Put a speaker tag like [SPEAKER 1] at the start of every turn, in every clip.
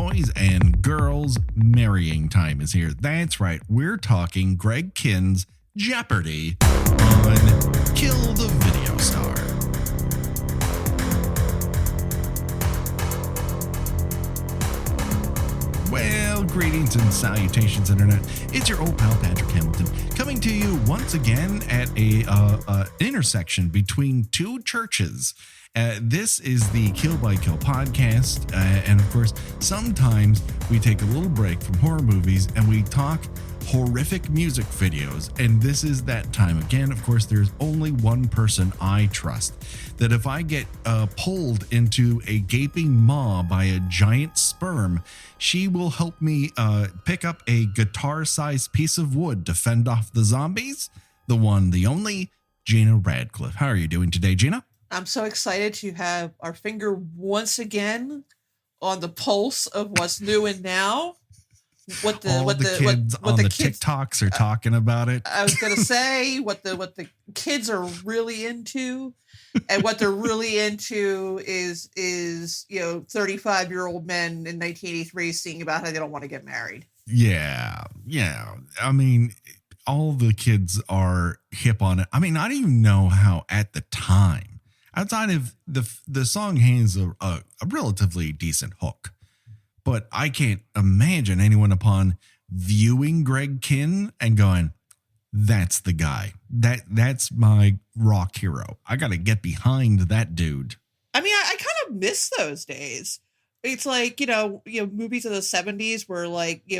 [SPEAKER 1] boys and girls, marrying time is here. That's right, we're talking Greg Kihn's Jeopardy on Kill the Video Star. Well, greetings and salutations, Internet. It's your old pal, Patrick Hamilton, coming to you once again at a intersection between two churches. This is the Kill by Kill podcast, and of course, sometimes we take a little break from horror movies and we talk horrific music videos, and this is that time again. Of course, there's only one person I trust, that if I get pulled into a gaping maw by a giant sperm, she will help me pick up a guitar-sized piece of wood to fend off the zombies. The one, the only, Gina Radcliffe. How are you doing today, Gina?
[SPEAKER 2] I'm so excited to have our finger once again on the pulse of what's new and now. What the
[SPEAKER 1] kids TikToks are talking about it.
[SPEAKER 2] I was gonna say what the kids are really into, and what they're really into is 35-year-old men in 1983 singing about how they don't want to get married.
[SPEAKER 1] Yeah. I mean, all the kids are hip on it. I mean, I don't even know how at the time. Outside of the song has a relatively decent hook, but I can't imagine anyone upon viewing Greg Kihn and going, "That's the guy. That's my rock hero. I got to get behind that dude."
[SPEAKER 2] I mean, I kind of miss those days. It's like movies of the 70s where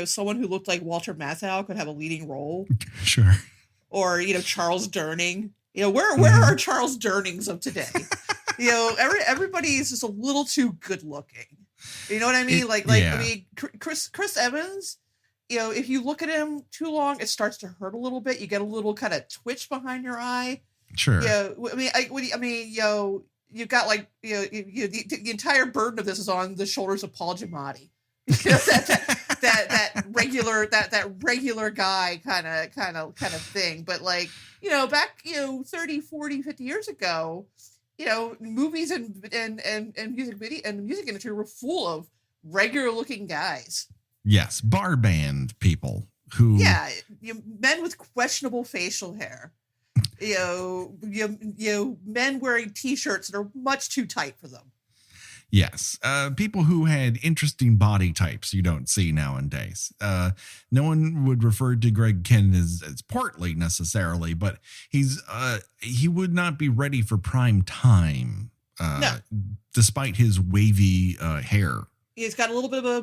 [SPEAKER 2] someone who looked like Walter Matthau could have a leading role.
[SPEAKER 1] Sure.
[SPEAKER 2] Or Charles Durning. Where are Charles Durnings of today? Everybody is just a little too good looking. You know what I mean? I mean, Chris Evans, if you look at him too long, it starts to hurt a little bit. You get a little kind of twitch behind your eye.
[SPEAKER 1] Sure.
[SPEAKER 2] You've got the entire burden of this is on the shoulders of Paul Giamatti. that regular guy kind of thing. But back 30, 40, 50 years ago, movies and music video and the music industry were full of regular looking guys.
[SPEAKER 1] Yes, bar band people who
[SPEAKER 2] men with questionable facial hair. Men wearing t-shirts that are much too tight for them.
[SPEAKER 1] Yes. People who had interesting body types you don't see nowadays. No one would refer to Greg Kihn as portly necessarily, but he would not be ready for prime time, despite his wavy hair.
[SPEAKER 2] He's got a little bit of a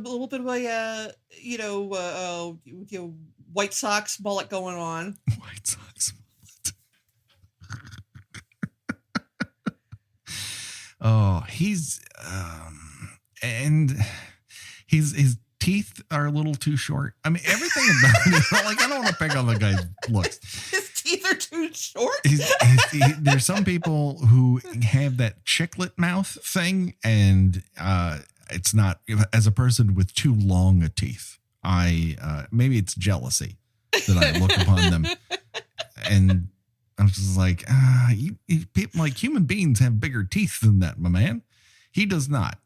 [SPEAKER 2] White Sox mullet going on.
[SPEAKER 1] White Sox mullet. Oh, his teeth are a little too short. I mean, everything about it. I don't want to pick on the guy's looks.
[SPEAKER 2] His teeth are too short.
[SPEAKER 1] There's some people who have that chiclet mouth thing, and it's not. As a person with too long a teeth, maybe it's jealousy that I look upon them, and I'm just like, people like human beings have bigger teeth than that, my man. He does not.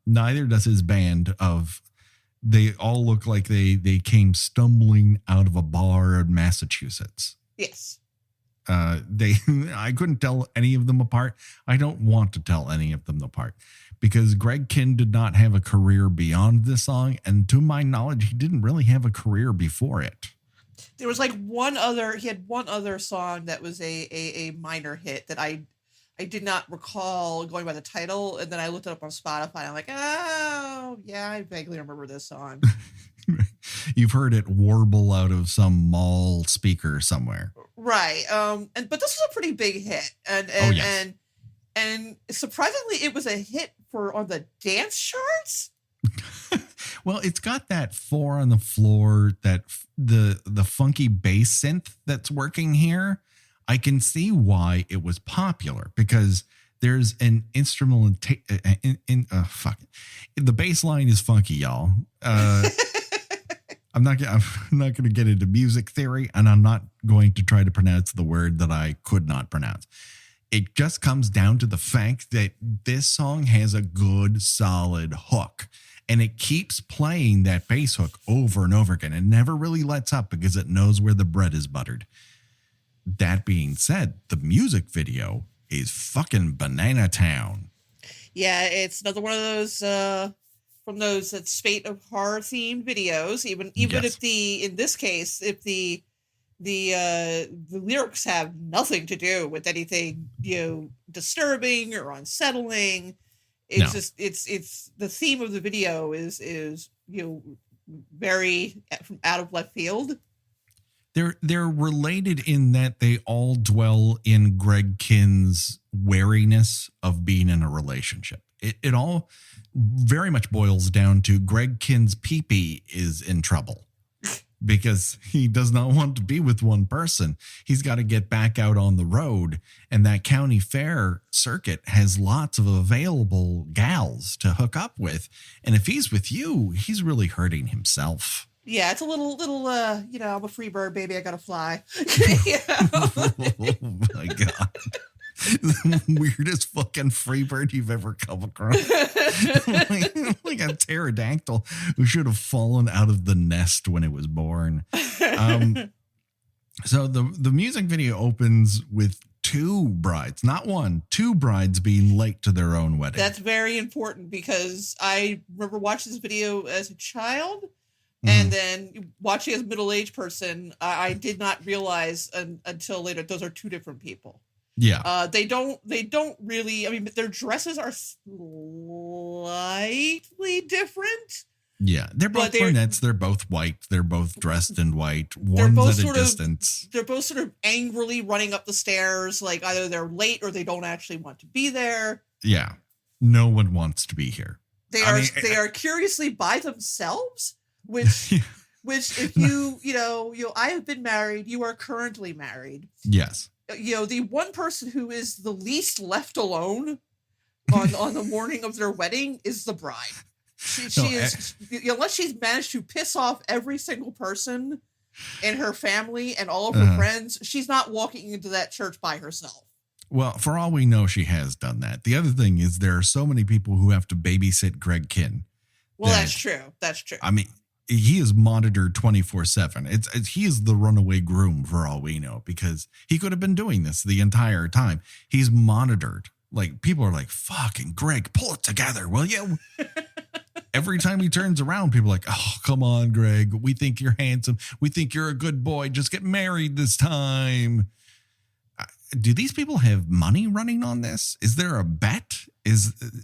[SPEAKER 1] Neither does his band of. They all look like they came stumbling out of a bar in Massachusetts.
[SPEAKER 2] Yes.
[SPEAKER 1] I couldn't tell any of them apart. I don't want to tell any of them apart because Greg Kihn did not have a career beyond this song, and to my knowledge, he didn't really have a career before it.
[SPEAKER 2] There was he had one other song that was a minor hit that I did not recall going by the title. And then I looked it up on Spotify and I'm like, oh yeah, I vaguely remember this song.
[SPEAKER 1] You've heard it warble out of some mall speaker somewhere.
[SPEAKER 2] Right. But this was a pretty big hit. And surprisingly it was a hit on the dance charts.
[SPEAKER 1] Well, it's got that 4 on the floor, that the funky bass synth that's working here. I can see why it was popular because there's an instrumental the bass line is funky, y'all. I'm not going to get into music theory, and I'm not going to try to pronounce the word that I could not pronounce. It just comes down to the fact that this song has a good, solid hook. and it keeps playing that bass hook over and over again. It never really lets up because it knows where the bread is buttered. That being said, the music video is fucking Banana Town.
[SPEAKER 2] Yeah, it's another one of those from those that spate of horror themed videos. Even if in this case, if the lyrics have nothing to do with anything disturbing or unsettling. It's just it's the theme of the video is very from out of left field.
[SPEAKER 1] They're related in that they all dwell in Greg Kihn's wariness of being in a relationship. It all very much boils down to Greg Kihn's pee-pee is in trouble because he does not want to be with one person. He's got to get back out on the road, and that county fair circuit has lots of available gals to hook up with. And if he's with you, he's really hurting himself.
[SPEAKER 2] Yeah, it's a little, I'm a free bird, baby. I gotta fly.
[SPEAKER 1] Oh my God. The weirdest fucking free bird you've ever come across. like a pterodactyl who should have fallen out of the nest when it was born. So the music video opens with two brides, not one, two brides being late to their own wedding.
[SPEAKER 2] That's very important because I remember watching this video as a child. And then watching as a middle-aged person, I did not realize until later those are two different people.
[SPEAKER 1] Yeah.
[SPEAKER 2] They don't really, I mean, their dresses are slightly different.
[SPEAKER 1] Yeah. They're both brunettes. They're both white. They're both dressed in white. One's at a distance.
[SPEAKER 2] They're both sort of angrily running up the stairs. Like either they're late or they don't actually want to be there.
[SPEAKER 1] Yeah. No one wants to be here.
[SPEAKER 2] They are curiously by themselves. Which if I have been married, you are currently married.
[SPEAKER 1] Yes.
[SPEAKER 2] The one person who is the least left alone on the morning of their wedding is the bride. She is, unless she's managed to piss off every single person in her family and all of her friends, she's not walking into that church by herself.
[SPEAKER 1] Well, for all we know, she has done that. The other thing is there are so many people who have to babysit Greg Kihn.
[SPEAKER 2] Well, that's true. That's true.
[SPEAKER 1] I mean, he is monitored 24/7. He is the runaway groom for all we know, because he could have been doing this the entire time. He's monitored. Like, people are like, fucking Greg, pull it together, will you? Every time he turns around, people are like, oh, come on, Greg. We think you're handsome. We think you're a good boy. Just get married this time. Do these people have money running on this? Is there a bet?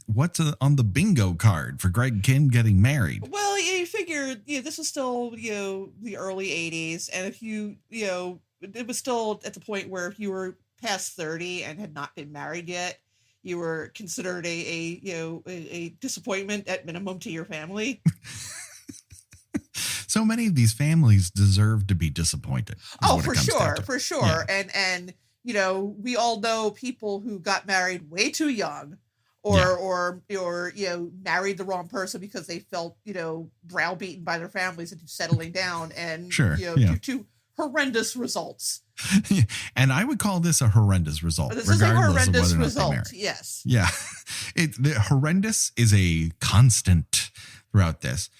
[SPEAKER 1] What's on the bingo card for Greg Kihn getting married?
[SPEAKER 2] Well, you figure, this is still, the early 80s. And if it was still at the point where if you were past 30 and had not been married yet, you were considered a disappointment at minimum to your family.
[SPEAKER 1] So many of these families deserve to be disappointed.
[SPEAKER 2] Oh, for sure. Yeah. And we all know people who got married way too young or married the wrong person because they felt, browbeaten by their families into settling down and, due to horrendous results.
[SPEAKER 1] And I would call this a horrendous result.
[SPEAKER 2] This is a horrendous result. Yes.
[SPEAKER 1] Yeah. The horrendous is a constant throughout this.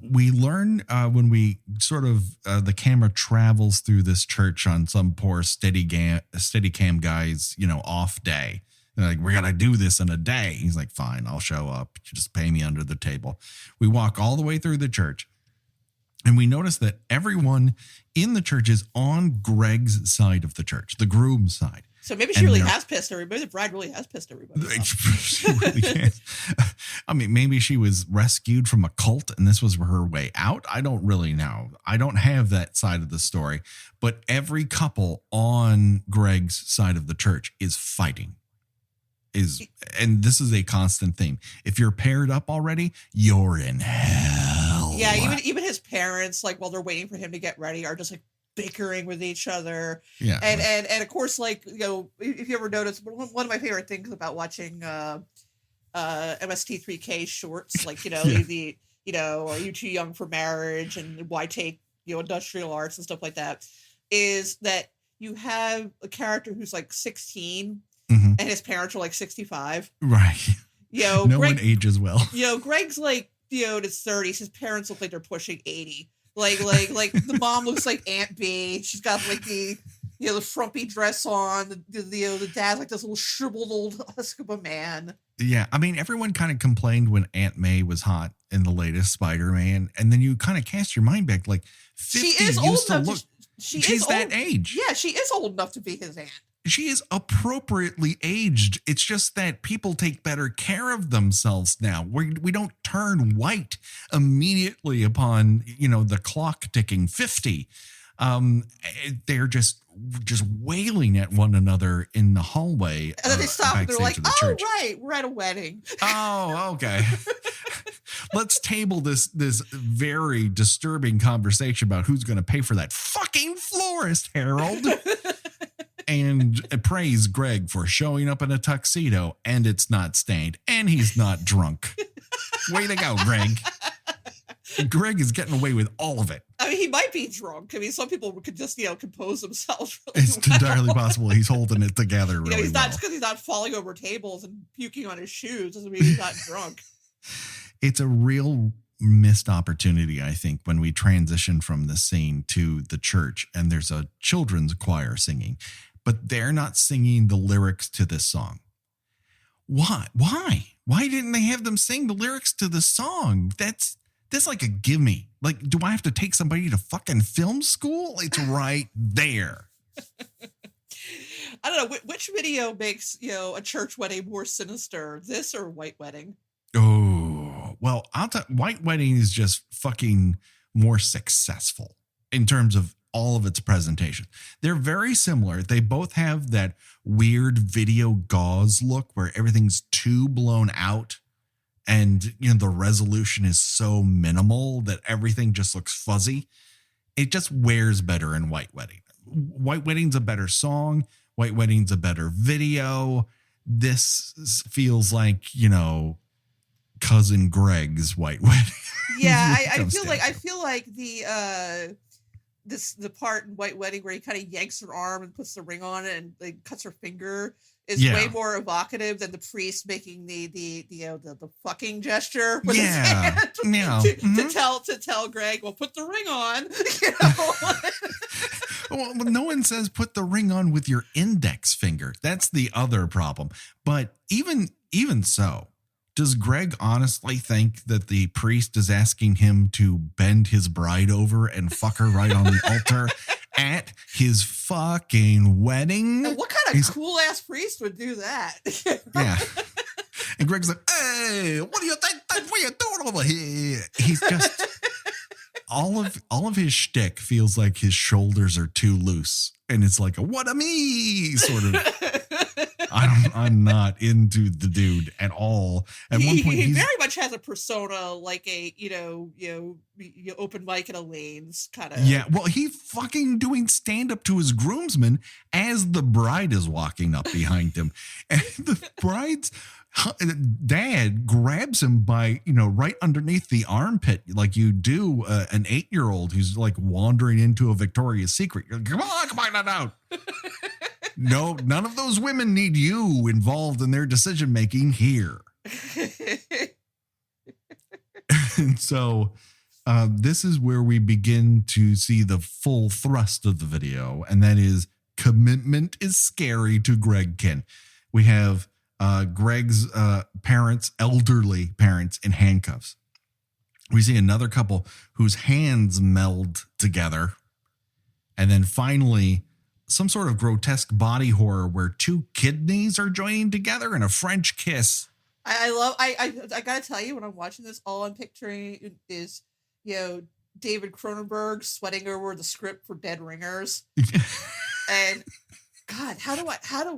[SPEAKER 1] We learn when we sort of the camera travels through this church on some poor Steadicam guy's, off day. They're like, we're going to do this in a day. He's like, fine, I'll show up. You just pay me under the table. We walk all the way through the church. And we notice that everyone in the church is on Greg's side of the church, the groom's side.
[SPEAKER 2] So maybe she really has pissed everybody. The bride really has pissed everybody.
[SPEAKER 1] She really can. I mean, maybe she was rescued from a cult and this was her way out. I don't really know. I don't have that side of the story. But every couple on Greg's side of the church is fighting. And this is a constant theme. If you're paired up already, you're in hell.
[SPEAKER 2] Yeah, even his parents, like while they're waiting for him to get ready, are just like bickering with each other. Yeah. And of course, like, if you ever notice, one of my favorite things about watching MST3K shorts, like, are you too young for marriage and why take, industrial arts and stuff like that, is that you have a character who's like 16 and his parents are like 65.
[SPEAKER 1] Right.
[SPEAKER 2] Greg,
[SPEAKER 1] one ages well.
[SPEAKER 2] Greg's like in his 30s. His parents look like they're pushing 80. Like the mom looks like Aunt B. She's got like the frumpy dress on. The dad's like this little shriveled old husk of a man.
[SPEAKER 1] Yeah, I mean, everyone kind of complained when Aunt May was hot in the latest Spider-Man, and then you kind of cast your mind back, like 50
[SPEAKER 2] she is old enough
[SPEAKER 1] look. She's that age.
[SPEAKER 2] Yeah, she is old enough to be his aunt.
[SPEAKER 1] She is appropriately aged. It's just that people take better care of themselves now. We don't turn white immediately upon, the clock ticking 50. They're just wailing at one another in the hallway.
[SPEAKER 2] And then they stop and they're like,
[SPEAKER 1] church.
[SPEAKER 2] Right, we're at a wedding.
[SPEAKER 1] Oh, okay. Let's table this very disturbing conversation about who's going to pay for that fucking florist, Harold. And praise Greg for showing up in a tuxedo, and it's not stained, and he's not drunk. Way to go, Greg. Greg is getting away with all of it.
[SPEAKER 2] I mean, he might be drunk. I mean, some people could just, compose themselves really
[SPEAKER 1] It's entirely possible he's holding it together really
[SPEAKER 2] he's not,
[SPEAKER 1] well.
[SPEAKER 2] just because he's not falling over tables and puking on his shoes doesn't mean he's not drunk.
[SPEAKER 1] It's a real missed opportunity, I think, when we transition from the scene to the church and there's a children's choir singing, but they're not singing the lyrics to this song. Why? Why didn't they have them sing the lyrics to the song? That's like a gimme. Like, do I have to take somebody to fucking film school? It's right there.
[SPEAKER 2] I don't know. Which video makes, a church wedding more sinister? This or White Wedding?
[SPEAKER 1] Oh, well, White Wedding is just fucking more successful in terms of all of its presentation. They're very similar. They both have that weird video gauze look where everything's too blown out. And, the resolution is so minimal that everything just looks fuzzy. It just wears better in White Wedding. White Wedding's a better song. White Wedding's a better video. This feels like, Cousin Greg's White Wedding.
[SPEAKER 2] Yeah, I feel like the the part in White Wedding where he kind of yanks her arm and puts the ring on it and like cuts her finger is way more evocative than the priest making the fucking gesture with his hand to tell Greg, well, put the ring on.
[SPEAKER 1] Well, no one says put the ring on with your index finger. That's the other problem. But even so, does Greg honestly think that the priest is asking him to bend his bride over and fuck her right on the altar at his fucking wedding?
[SPEAKER 2] And what kind of cool ass priest would do that?
[SPEAKER 1] Yeah. And Greg's like, hey, what do you think? What are you doing over here? He's just all of his shtick feels like his shoulders are too loose. And it's like a what a me sort of. I'm not into the dude at all. At one point,
[SPEAKER 2] he very much has a persona like a open mic at a Lane's kind of.
[SPEAKER 1] Yeah, well, he's fucking doing stand up to his groomsmen as the bride is walking up behind him, and the bride's dad grabs him by right underneath the armpit, like you do an 8-year-old who's like wandering into a Victoria's Secret. You're like, come on out. No, none of those women need you involved in their decision making here. And so this is where we begin to see the full thrust of the video, and that is commitment is scary to Greg Kihn. We have Greg's elderly parents in handcuffs. We see another couple whose hands meld together. And then finally, some sort of grotesque body horror where two kidneys are joining together in a French kiss.
[SPEAKER 2] I gotta tell you, when I'm watching this, all I'm picturing is, David Cronenberg sweating over the script for Dead Ringers. And God, I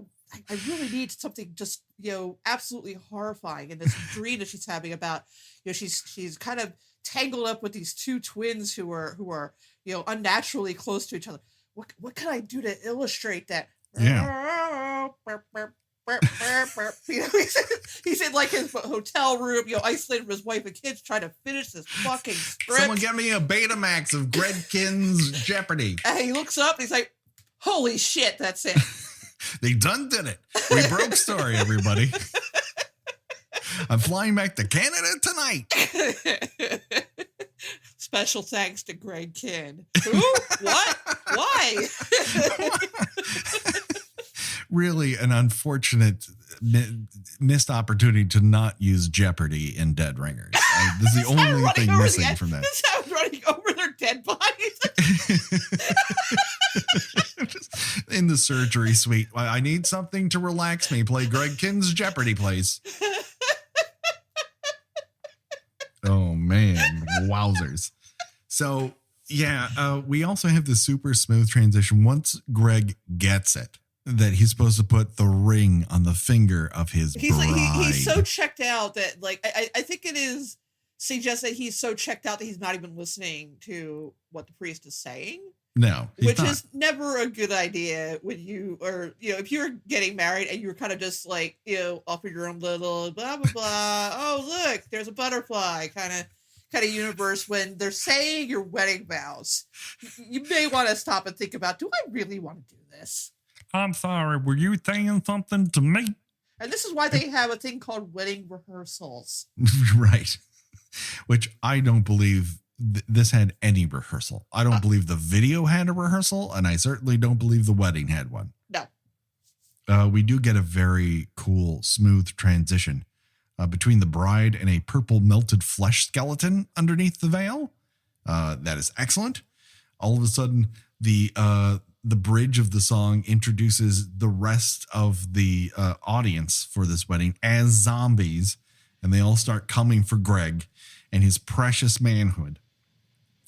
[SPEAKER 2] really need something just, absolutely horrifying in this dream that she's having about, she's kind of tangled up with these two twins who are, unnaturally close to each other. What can I do to illustrate that?
[SPEAKER 1] Yeah.
[SPEAKER 2] He's in like his hotel room, isolated from his wife and kids, trying to finish this fucking script.
[SPEAKER 1] Someone get me a Betamax of Greg Kihn's Jeopardy.
[SPEAKER 2] And he looks up and he's like, holy shit, that's it.
[SPEAKER 1] They done did it. We broke story, everybody. I'm flying back to Canada tonight.
[SPEAKER 2] Special thanks to Greg Kihn. Who? What? Why?
[SPEAKER 1] Really an unfortunate missed opportunity to not use Jeopardy in Dead Ringers. This is the only thing missing from that.
[SPEAKER 2] This is running over their dead bodies.
[SPEAKER 1] In the surgery suite. I need something to relax me. Play Greg Kihn's Jeopardy, please. Oh, man. Wowzers. So, yeah, we also have the super smooth transition. Once Greg gets it, that he's supposed to put the ring on the finger of his bride.
[SPEAKER 2] He's so checked out that, like, I think it is suggests that he's so checked out that he's not even listening to what the priest is saying.
[SPEAKER 1] No,
[SPEAKER 2] which is never a good idea when you, or, you know, if you're getting married and you're kind of just like, you know, off of your own little blah, blah, blah. Oh, look, there's a butterfly kind of universe when they're saying your wedding vows. You may want to stop and think about, do I really want to do this?
[SPEAKER 1] I'm sorry, were you saying something to me?
[SPEAKER 2] And this is why they have a thing called wedding rehearsals.
[SPEAKER 1] Right. Which I don't believe this had any rehearsal. I don't believe the video had a rehearsal, and I certainly don't believe the wedding had one.
[SPEAKER 2] No.
[SPEAKER 1] We do get a very cool, smooth transition between the bride and a purple melted flesh skeleton underneath the veil. That is excellent. All of a sudden, the bridge of the song introduces the rest of the audience for this wedding as zombies, and they all start coming for Greg and his precious manhood.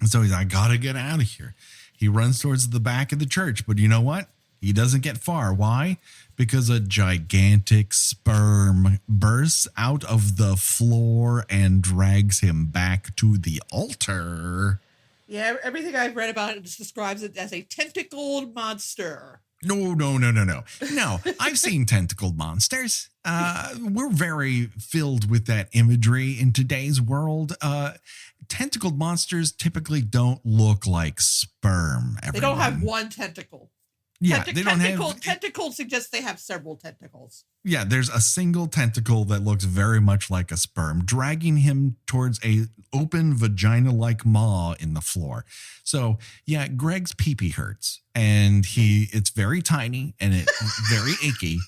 [SPEAKER 1] And so he's like, I gotta get out of here. He runs towards the back of the church, but you know what? He doesn't get far. Why? Because a gigantic sperm bursts out of the floor and drags him back to the altar.
[SPEAKER 2] Yeah, everything I've read about it just describes it as a tentacled monster.
[SPEAKER 1] No. No, I've seen tentacled monsters. We're very filled with that imagery in today's world. Tentacled monsters typically don't look like sperm. Everyone.
[SPEAKER 2] They don't have one tentacle.
[SPEAKER 1] Yeah, they don't have...
[SPEAKER 2] Tentacle suggests they have several tentacles.
[SPEAKER 1] Yeah, there's a single tentacle that looks very much like a sperm, dragging him towards a open vagina-like maw in the floor. So, yeah, Greg's pee-pee hurts, and it's very tiny, and it's very icky,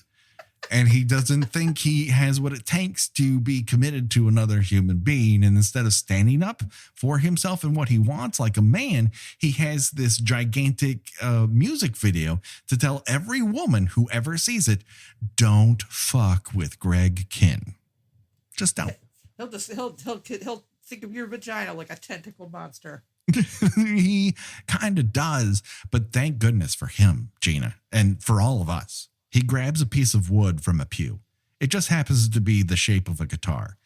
[SPEAKER 1] and he doesn't think he has what it takes to be committed to another human being. And instead of standing up for himself and what he wants like a man, he has this gigantic music video to tell every woman who ever sees it, don't fuck with Greg Kihn. Just don't.
[SPEAKER 2] He'll think of your vagina like a tentacled monster.
[SPEAKER 1] He kind of does, but thank goodness for him, Gina, and for all of us. He grabs a piece of wood from a pew. It just happens to be the shape of a guitar,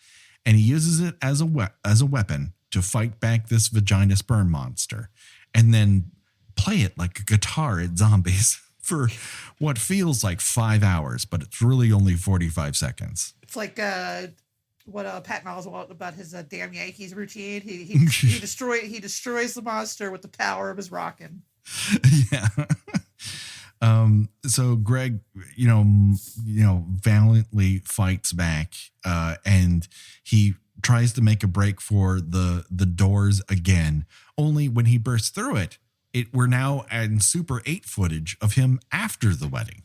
[SPEAKER 1] and he uses it as a weapon to fight back this vagina sperm monster, and then play it like a guitar at zombies for what feels like 5 hours, but it's really only 45 seconds.
[SPEAKER 2] It's like what Pat Oswalt about his damn Yankees routine. He destroys the monster with the power of his rockin'.
[SPEAKER 1] Yeah. So Greg, valiantly fights back, and he tries to make a break for the doors again. Only when he bursts through it, we're now in Super 8 footage of him after the wedding.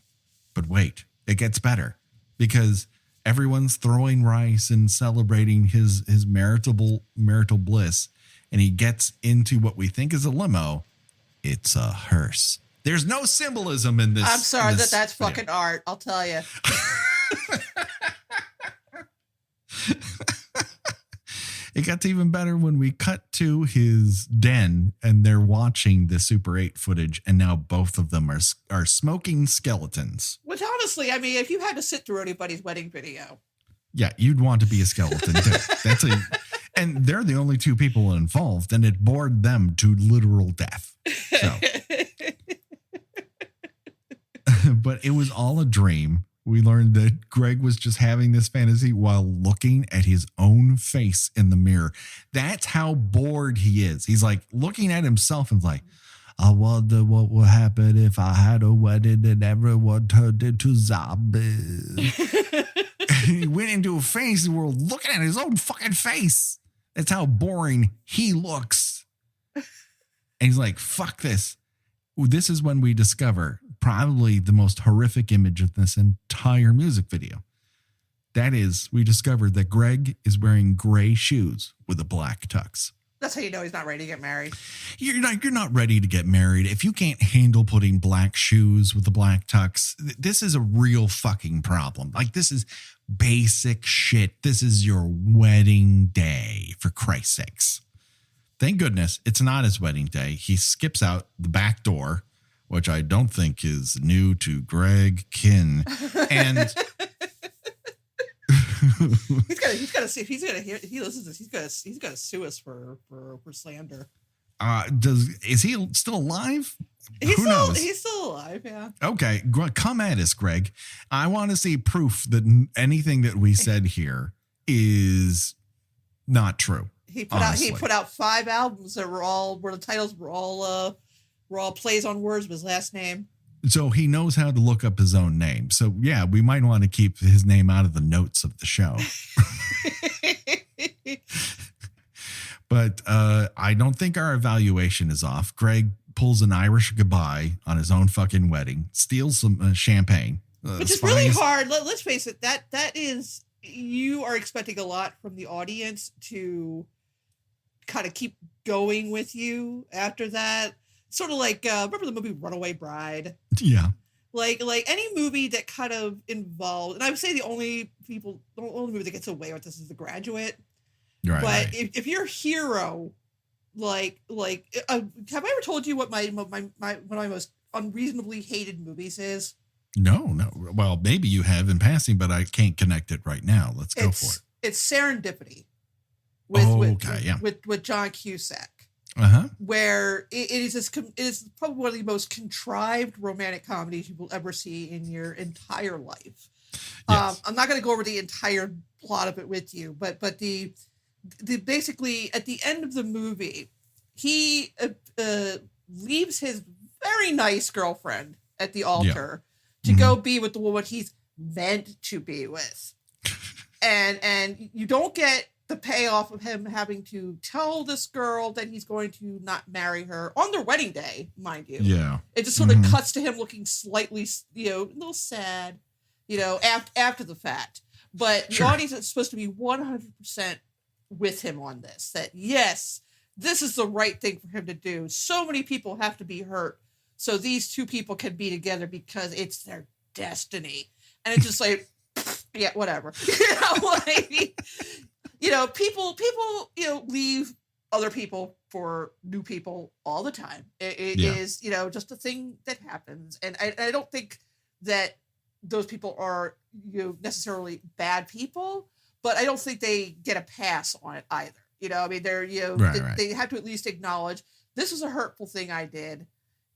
[SPEAKER 1] But wait, it gets better, because everyone's throwing rice and celebrating his marital bliss, and he gets into what we think is a limo. It's a hearse. There's no symbolism in this.
[SPEAKER 2] I'm sorry, that's fucking art, I'll tell you.
[SPEAKER 1] It gets even better when we cut to his den and they're watching the Super 8 footage, and now both of them are smoking skeletons.
[SPEAKER 2] Which honestly, I mean, if you had to sit through anybody's wedding video.
[SPEAKER 1] Yeah, you'd want to be a skeleton too. And they're the only two people involved, and it bored them to literal death. So. But it was all a dream. We learned that Greg was just having this fantasy while looking at his own face in the mirror. That's how bored he is. He's like looking at himself and like, I wonder what would happen if I had a wedding and everyone turned into zombies. He went into a fantasy world looking at his own fucking face. That's how boring he looks. And he's like, fuck this. This is when we discover probably the most horrific image of this entire music video. That is, we discovered that Greg is wearing gray shoes with a black tux.
[SPEAKER 2] That's how you know he's not ready to get married.
[SPEAKER 1] You're not ready to get married. If you can't handle putting black shoes with a black tux, this is a real fucking problem. Like, this is basic shit. This is your wedding day, for Christ's sakes. Thank goodness it's not his wedding day. He skips out the back door, which I don't think is new to Greg Kihn. And
[SPEAKER 2] he's got to see if he's gonna hear. He listens to this. He's gonna sue us for slander.
[SPEAKER 1] Is he still alive? Who knows?
[SPEAKER 2] He's still alive. Yeah.
[SPEAKER 1] Okay, come at us, Greg. I want to see proof that anything that we said here is not true.
[SPEAKER 2] He put out 5 albums that where the titles were all plays on words with his last name.
[SPEAKER 1] So he knows how to look up his own name. So yeah, we might want to keep his name out of the notes of the show. But I don't think our evaluation is off. Greg pulls an Irish goodbye on his own fucking wedding, steals some champagne.
[SPEAKER 2] Which is really hard. Let's face it. That is, you are expecting a lot from the audience to kind of keep going with you after that. Sort of like, remember the movie Runaway Bride?
[SPEAKER 1] Yeah.
[SPEAKER 2] Like any movie that kind of involves, and I would say the only movie that gets away with this is The Graduate.
[SPEAKER 1] Right.
[SPEAKER 2] But if your hero, have I ever told you what one of my most unreasonably hated movies is?
[SPEAKER 1] No. Well, maybe you have in passing, but I can't connect it right now. Let's go for it.
[SPEAKER 2] It's Serendipity. With John Cusack.
[SPEAKER 1] Uh-huh.
[SPEAKER 2] Where it is probably one of the most contrived romantic comedies you will ever see in your entire life. Yes. I'm not going to go over the entire plot of it with you, but the basically at the end of the movie, he leaves his very nice girlfriend at the altar to go be with the woman he's meant to be with, and you don't get the payoff of him having to tell this girl that he's going to not marry her on their wedding day, mind you.
[SPEAKER 1] Yeah.
[SPEAKER 2] It just sort of cuts to him looking slightly, a little sad, after the fact. But the audience is supposed to be 100% with him on this. That, yes, this is the right thing for him to do. So many people have to be hurt so these two people can be together because it's their destiny. And it's just like, yeah, whatever. People, leave other people for new people all the time. It is, just a thing that happens. And I don't think that those people are, necessarily bad people, but I don't think they get a pass on it either. They're, they have to at least acknowledge this was a hurtful thing I did,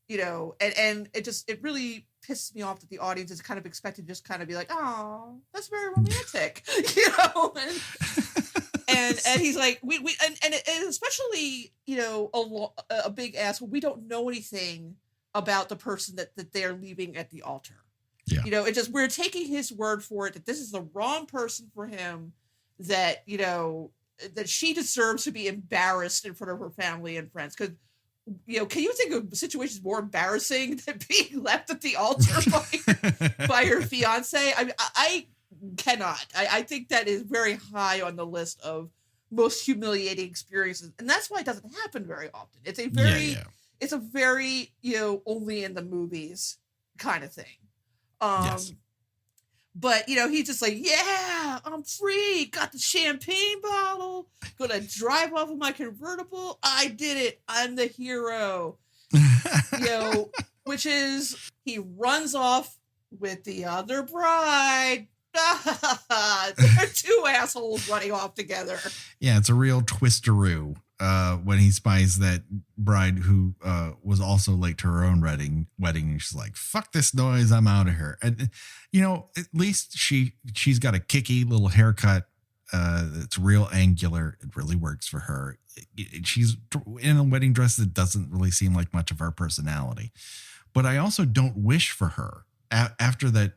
[SPEAKER 2] and it really pisses me off that the audience is kind of expected to just kind of be like, oh, that's very romantic, and he's like, we and especially, a big asshole. We don't know anything about the person that they're leaving at the altar. Yeah. It's just, we're taking his word for it that this is the wrong person for him, that, that she deserves to be embarrassed in front of her family and friends. Because, can you think of situations more embarrassing than being left at the altar by her fiance? I mean, I cannot. I think that is very high on the list of most humiliating experiences. And that's why it doesn't happen very often. It's a very, it's a very, only in the movies kind of thing. Yes. But, he's just like, yeah, I'm free. Got the champagne bottle. Gonna drive off of my convertible. I did it. I'm the hero. Which is, he runs off with the other bride. They're two assholes running off together.
[SPEAKER 1] Yeah, it's a real twisteroo when he spies that bride who was also late to her own wedding, and she's like, fuck this noise, I'm out of here. And at least she's got a kicky little haircut. It's real angular. It really works for her. She's in a wedding dress that doesn't really seem like much of her personality. But I also don't wish for her after that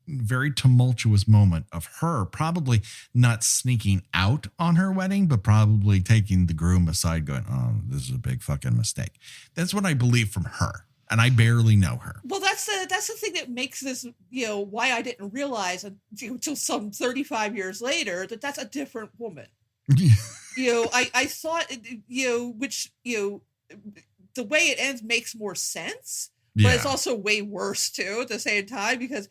[SPEAKER 1] very tumultuous moment of her probably not sneaking out on her wedding, but probably taking the groom aside going, oh, this is a big fucking mistake. That's what I believe from her. And I barely know her.
[SPEAKER 2] Well, that's the thing that makes this, why I didn't realize until some 35 years later that that's a different woman. I thought, which, the way it ends makes more sense, but it's also way worse too at the same time because,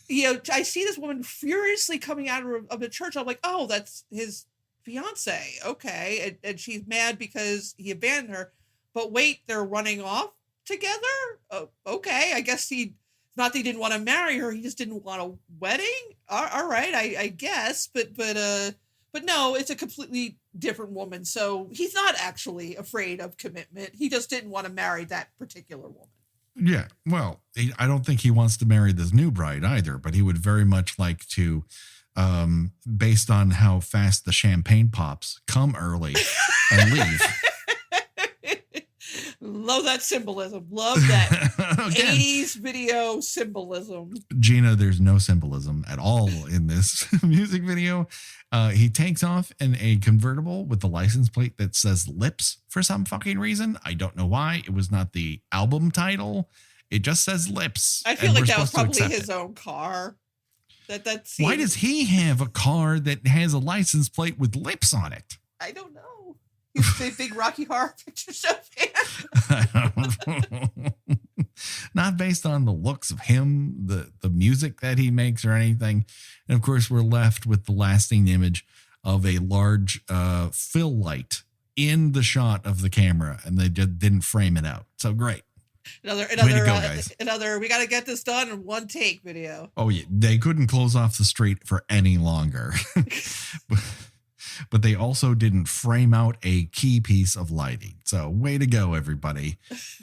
[SPEAKER 2] I see this woman furiously coming out of the church. I'm like, oh, that's his fiance. Okay. And she's mad because he abandoned her, but wait, they're running off together. Oh, okay. I guess not that he didn't want to marry her. He just didn't want a wedding. All right. I guess, but no, it's a completely different woman. So he's not actually afraid of commitment. He just didn't want to marry that particular woman.
[SPEAKER 1] Yeah. Well, I don't think he wants to marry this new bride either, but he would very much like to, based on how fast the champagne pops, come early and leave.
[SPEAKER 2] Love that symbolism. Love that 80s video symbolism.
[SPEAKER 1] Gina, there's no symbolism at all in this music video. He takes off in a convertible with the license plate that says Lips for some fucking reason. I don't know why. It was not the album title. It just says Lips.
[SPEAKER 2] I feel like that was probably his own car.
[SPEAKER 1] Why does he have a car that has a license plate with lips on it?
[SPEAKER 2] I don't know. He's a big Rocky Horror Picture Show fan.
[SPEAKER 1] Not based on the looks of him, the music that he makes or anything. And of course, we're left with the lasting image of a large fill light in the shot of the camera, and they just didn't frame it out. So great.
[SPEAKER 2] Another,
[SPEAKER 1] guys.
[SPEAKER 2] we got to get this done in one take video.
[SPEAKER 1] Oh yeah, they couldn't close off the street for any longer. But they also didn't frame out a key piece of lighting. So way to go, everybody.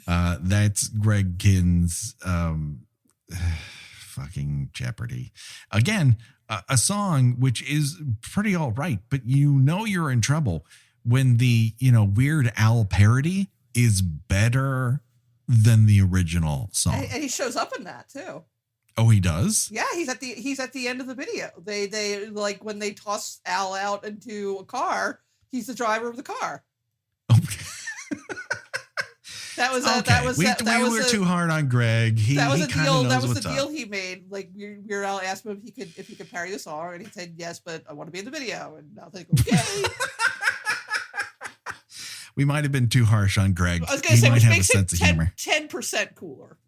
[SPEAKER 1] That's Greg Kihn's fucking Jeopardy. Again, a song which is pretty all right, but you're in trouble when the, Weird Al parody is better than the original song.
[SPEAKER 2] And he shows up in that too.
[SPEAKER 1] Oh, he does?
[SPEAKER 2] Yeah, he's at the end of the video. They like when they toss Al out into a car, he's the driver of the car.
[SPEAKER 1] Okay.
[SPEAKER 2] That was
[SPEAKER 1] we were too hard on Greg.
[SPEAKER 2] That was a deal. That was the deal he made. Like Weird Al asked him if he could parody the song, and he said yes, but I want to be in the video. And I'll think, okay.
[SPEAKER 1] We might have been too harsh on Greg.
[SPEAKER 2] I was going to say, which makes him 10% cooler.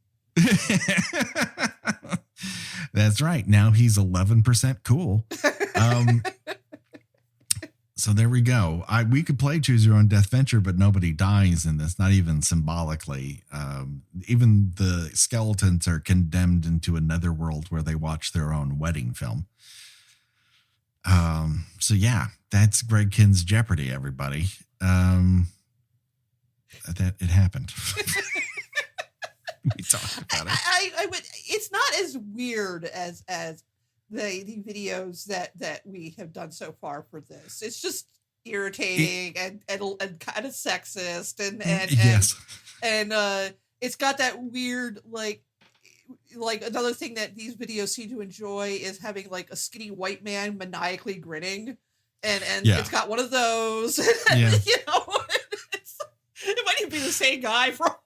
[SPEAKER 1] That's right. Now he's 11% cool. So there we go. We could play Choose Your Own Death Venture, but nobody dies in this, not even symbolically. Even the skeletons are condemned into another world where they watch their own wedding film. So yeah, that's Greg Kihn's Jeopardy, everybody. That it happened. We talked about it.
[SPEAKER 2] I would. It's not as weird as the videos that we have done so far for this. It's just irritating and kind of sexist and
[SPEAKER 1] yes.
[SPEAKER 2] And it's got that weird like another thing that these videos seem to enjoy is having like a skinny white man maniacally grinning, and it's got one of those.
[SPEAKER 1] Yeah.
[SPEAKER 2] It might even be the same guy for all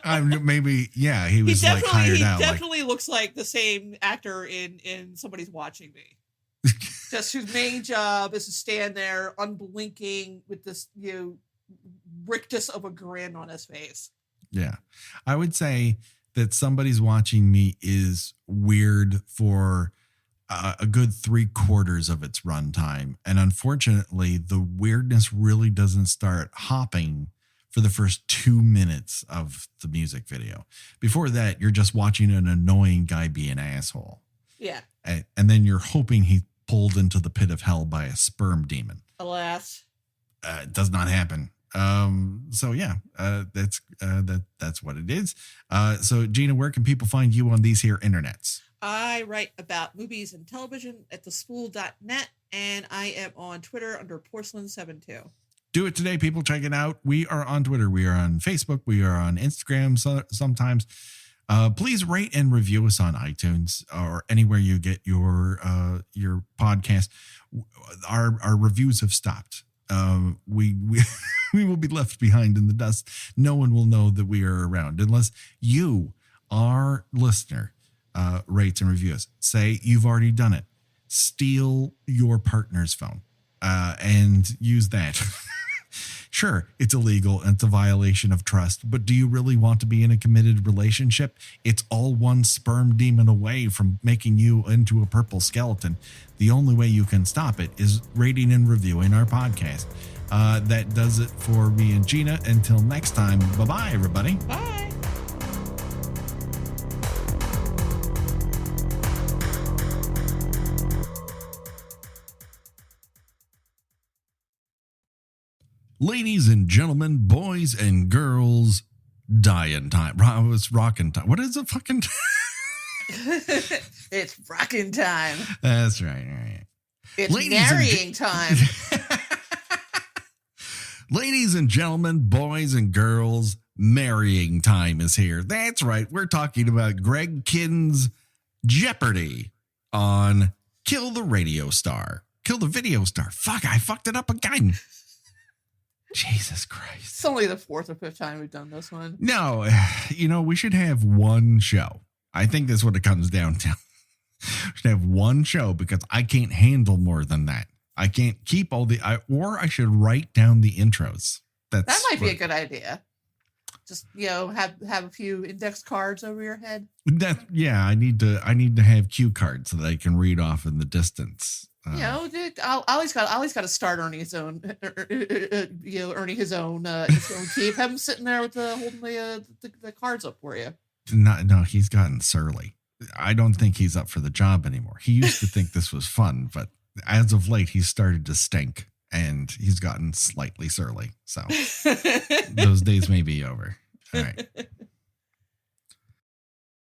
[SPEAKER 2] I know.
[SPEAKER 1] Maybe, yeah, he was like hired out.
[SPEAKER 2] He definitely looks like the same actor in Somebody's Watching Me. Just whose main job is to stand there unblinking with this, rictus of a grin on his face.
[SPEAKER 1] Yeah. I would say that Somebody's Watching Me is weird for a good 3/4 of its runtime. And unfortunately, the weirdness really doesn't start hopping for the first 2 minutes of the music video. Before that, you're just watching an annoying guy be an asshole.
[SPEAKER 2] Yeah.
[SPEAKER 1] And then you're hoping he's pulled into the pit of hell by a sperm demon.
[SPEAKER 2] Alas.
[SPEAKER 1] It does not happen. So yeah, that's what it is. So Gina, where can people find you on these here internets?
[SPEAKER 2] I write about movies and television at thespool.net, and I am on Twitter under Porcelain72.
[SPEAKER 1] Do it today, people. Check it out. We are on Twitter. We are on Facebook. We are on Instagram sometimes. Please rate and review us on iTunes or anywhere you get your podcast. Our reviews have stopped. We we will be left behind in the dust. No one will know that we are around unless you, our listener, rates and reviews. Say you've already done it. Steal your partner's phone and use that. Sure, it's illegal and it's a violation of trust, but do you really want to be in a committed relationship? It's all one sperm demon away from making you into a purple skeleton. The only way you can stop it is rating and reviewing our podcast. That does it for me and Gina. Until next time, bye-bye, everybody.
[SPEAKER 2] Bye.
[SPEAKER 1] Ladies and gentlemen, boys and girls, dying time. I was rocking time. What is it fucking?
[SPEAKER 2] It's rocking time.
[SPEAKER 1] That's right.
[SPEAKER 2] It's marrying time.
[SPEAKER 1] Ladies and gentlemen, boys and girls, marrying time is here. That's right. We're talking about Greg Kihn's Jeopardy on Kill the Radio Star. Kill the Video Star. Fuck, I fucked it up again. Jesus Christ.
[SPEAKER 2] It's only the 4th or 5th time we've done this one.
[SPEAKER 1] No, we should have one show. I think that's what it comes down to. We should have one show because I can't handle more than that. I can't keep all or I should write down the intros.
[SPEAKER 2] That might be a good idea. Just, have a few index cards over your head.
[SPEAKER 1] I need to have cue cards so that I can read off in the distance.
[SPEAKER 2] Ollie's got to start earning his own, earning his own keep. Have him sitting there with holding the cards up for you.
[SPEAKER 1] No, he's gotten surly. I don't think he's up for the job anymore. He used to think this was fun, but as of late, he's started to stink and he's gotten slightly surly. So those days may be over. All right.